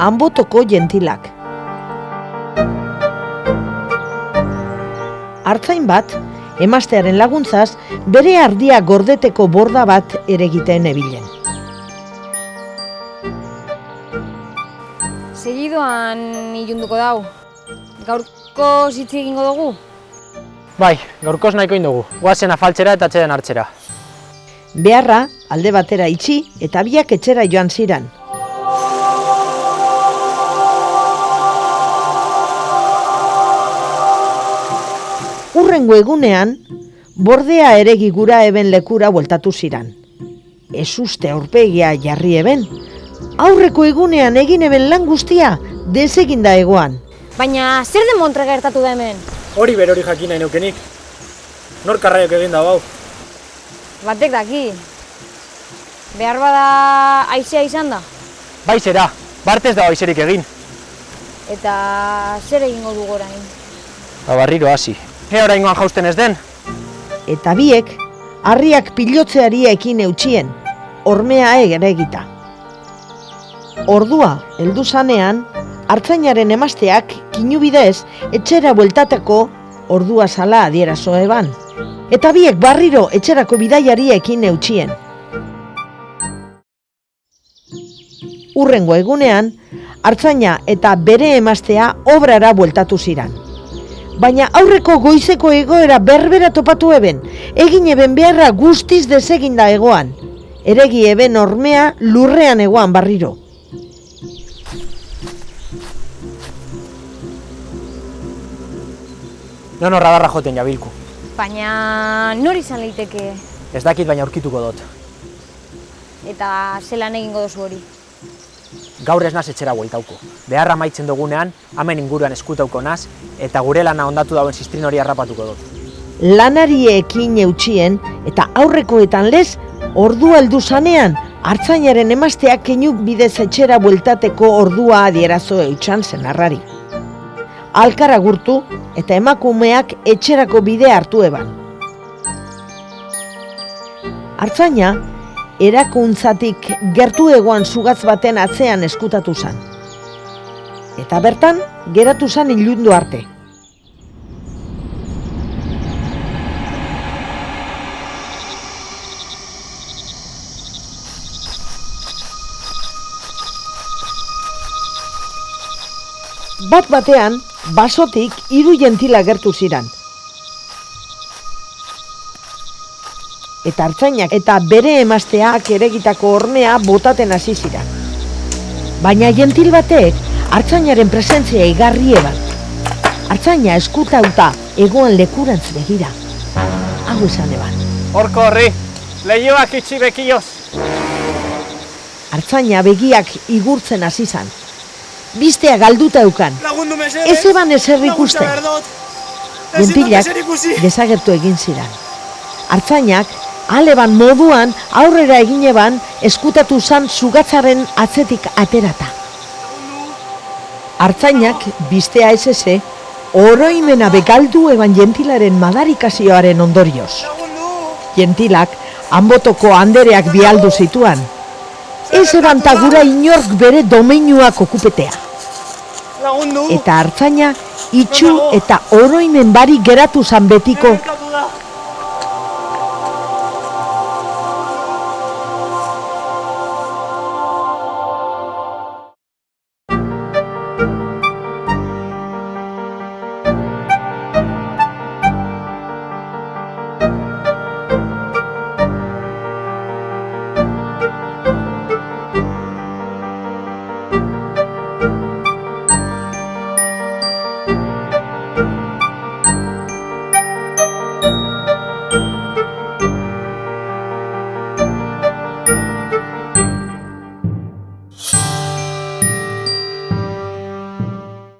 Anbotoko jentilak. Artzain bat, emaztearen laguntzaz, bere ardia gordeteko borda bat eregiten ebilen. Segidoan ilunduko dau. Gaurko zitzi egingo dugu? Bai, gaurkoz nahiko indugu. Goazen afaltzera eta atxeden hartzera. Beharra, alde batera itxi eta biak etxera joan ziran. Hurrengo egunean, bordea eregi gura eben lekura bueltatu ziran. Ez uste aurpegia jarri eben, aurreko egunean egin eben lan guztia deseginda egoan. Baina zer den montre gertatu da hemen? Hori berori jakin nahi neukenik. Nor karraiok egin da bau. Batek daki. Behar bada haizea izan da? Bai zera, bartez da haizerik egin. Eta zer egingo dugu orain? Barriro hasi. Oraingoan jausten ez den? Eta biek, harriak pilotzeari ekin eutxien, ormea eregita. Ordua, heldu zanean, artzainaren emazteak kinu bidez etxera bueltateko ordua zala adierazo eban. Eta biek barriro etxerako bidaiari ekin eutxien. Hurrengo egunean, artzaina eta bere emaztea obrara bueltatu ziran. Baina aurreko goizeko egoera berbera topatu eben, egin eben beharra guztiz deseginda egoan. Eregi eben ormea lurrean egoan barriro. Non horra joten jabilku. Baina nor izan leiteke? Ez dakit baina aurkituko dut. Eta zelan egingo duzu hori? Gaur ez naz etxera bueltauko. Beharra maitzen dugunean, hemen inguruan eskutauko naz, eta gure lana ondatu dauen ziztrin hori harrapatuko dut. Lanari ekin eutxien eta aurrekoetan lez, ordua heldu zanean, artzainaren emazteak keinuk bidez etxera bueltateko ordua adierazo eutxan zenarrari. Alkar agurtu eta emakumeak etxerako bide hartu eban. Artzaina, erakuntzatik gertu egoan zugatz baten atzean eskutatu zan. Eta bertan, geratu zan ilundu arte. Bat batean, basotik 3 jentila gertu ziran. Eta artzainak eta bere emazteak eregitako ormea botaten hasi ziran. Baina jentil batek artzainaren presentzia igarri eban. Artzaina eskutauta egoan lekurantz begira. Hau esan eban. Horko horri, lehioak itxi bekioz. Artzaina begiak igurtzen hasi zan. Biztea galduta eukan. Lagundu mesedez. Ez eban ezer ikusten. Jentilak desagertu egin ziran. Artzainak aleban moduan aurrera egin eban eskutatu zan zugatzaren atzetik aterata. Artzainak biztea ez oroimena begaldu eban jentilaren madarikazioaren ondorioz. Jentilak Anbotoko andereak bialdu zituan. Ez eban tagura inork bere domeinuak okupetea. Eta artzaina itxu eta oroimen bari geratu zan betiko